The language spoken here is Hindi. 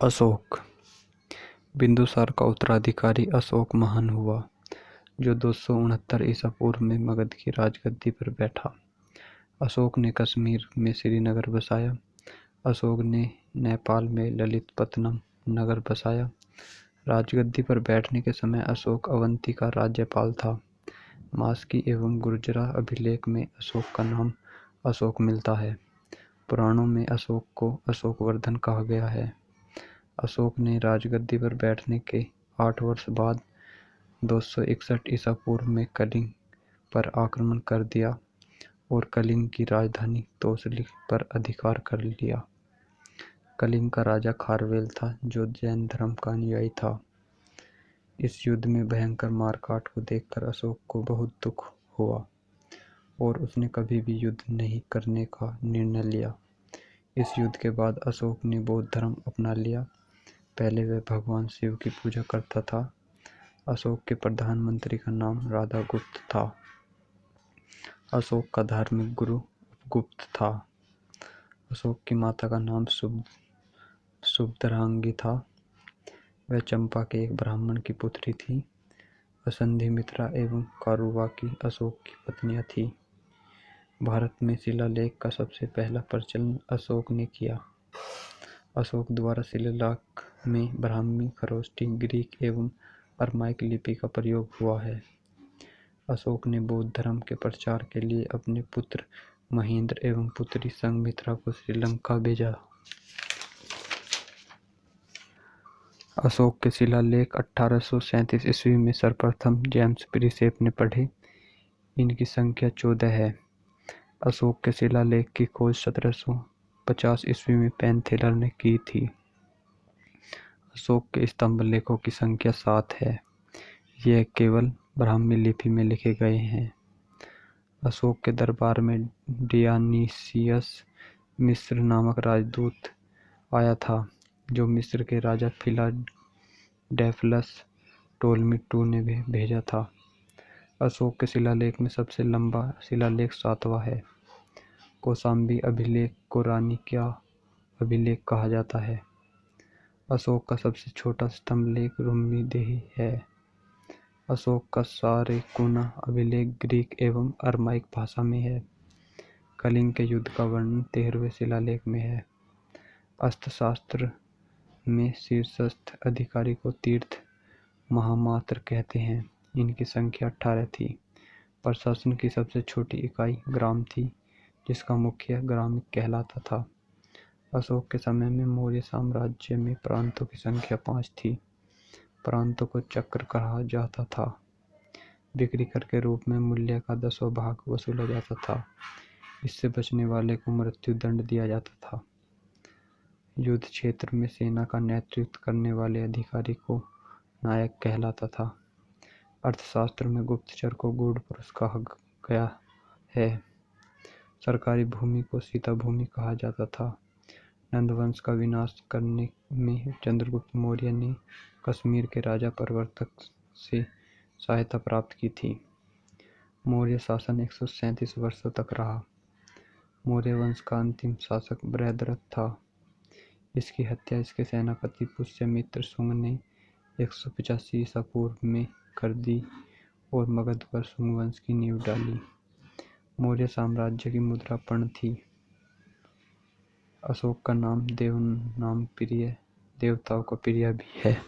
अशोक। बिंदुसार का उत्तराधिकारी अशोक महान हुआ, जो 269 ईसा पूर्व में मगध की राजगद्दी पर बैठा। अशोक ने कश्मीर में श्रीनगर बसाया। अशोक ने नेपाल में ललितपत्तनम नगर बसाया। राजगद्दी पर बैठने के समय अशोक अवंती का राज्यपाल था। मास्की एवं गुर्जरा अभिलेख में अशोक का नाम अशोक मिलता है। पुराणों में अशोक को अशोकवर्धन कहा गया है। अशोक ने राजगद्दी पर बैठने के 8 वर्ष बाद 261 ईसा पूर्व में कलिंग पर आक्रमण कर दिया और कलिंग की राजधानी तोसली पर अधिकार कर लिया। कलिंग का राजा खारवेल था, जो जैन धर्म का अनुयायी था। इस युद्ध में भयंकर मारकाट को देखकर अशोक को बहुत दुख हुआ और उसने कभी भी युद्ध नहीं करने का निर्णय लिया। इस युद्ध के बाद अशोक ने बौद्ध धर्म अपना लिया। पहले वह भगवान शिव की पूजा करता था। अशोक के प्रधानमंत्री का नाम राधागुप्त था। अशोक का धार्मिक गुरु उपगुप्त था। अशोक की माता का नाम सुभद्रांगी था। वह चंपा के एक ब्राह्मण की पुत्री थी। असंधिमित्रा एवं कारुबाकी अशोक की पत्नियां थीं। भारत में शिलालेख का सबसे पहला प्रचलन अशोक ने किया। अशोक द्वारा शिलालेख में ब्राह्मी, खरोष्टी, ग्रीक एवं अरमाइक लिपि का प्रयोग हुआ है। अशोक ने बौद्ध धर्म के प्रचार के लिए अपने पुत्र महेंद्र एवं पुत्री संघमित्रा को श्रीलंका भेजा। अशोक के शिलालेख 1837 ईस्वी में सर्वप्रथम जेम्स प्रिंसेप ने पढ़े। इनकी संख्या 14 है। अशोक के शिलालेख की खोज 1750 ईस्वी में पेनथेलर ने की थी। अशोक के स्तंभ लेखों की संख्या 7 है। यह केवल ब्राह्मी लिपि में लिखे गए हैं। अशोक के दरबार में डियानीसियस मिस्र नामक राजदूत आया था, जो मिस्र के राजा फिलाडेल्फस टोलमी II ने भेजा था। अशोक के शिलालेख में सबसे लंबा शिलालेख 7वां है। कौशाम्बी अभिलेख को रानी का अभिलेख कहा जाता है। अशोक का सबसे छोटा स्तंभ लेख रुम्मीदेही है। अशोक का सारेकुना अभिलेख ग्रीक एवं अरमाइक भाषा में है। कलिंग के युद्ध का वर्णन 13वें शिलालेख में है। अर्थशास्त्र में शीर्षस्थ अधिकारी को तीर्थ महामात्र कहते हैं। इनकी संख्या 18 थी। प्रशासन की सबसे छोटी इकाई ग्राम थी, जिसका मुखिया ग्रामिक कहलाता था। अशोक के समय में मौर्य साम्राज्य में प्रांतों की संख्या 5 थी। प्रांतों को चक्र कहा जाता था। बिक्री कर के रूप में मूल्य का 10वां भाग वसूला जाता था। इससे बचने वाले को मृत्यु दंड दिया जाता था। युद्ध क्षेत्र में सेना का नेतृत्व करने वाले अधिकारी को नायक कहलाता था। अर्थशास्त्र में गुप्तचर को गूढ़ पुरुष कहा गया है। सरकारी भूमि को सीता भूमि कहा जाता था। नंदवंश का विनाश करने में चंद्रगुप्त मौर्य ने कश्मीर के राजा प्रवर्तक से सहायता प्राप्त की थी। मौर्य शासन 137 वर्षों तक रहा। मौर्य वंश का अंतिम शासक बृहद्रथ था। इसकी हत्या इसके सेनापति पुष्यमित्र शुंग ने 185 ईसा पूर्व में कर दी और मगध पर शुंग वंश की नींव डाली। मौर्य साम्राज्य की मुद्रा पर्ण थी। अशोक का नाम देवताओं का प्रिय भी है।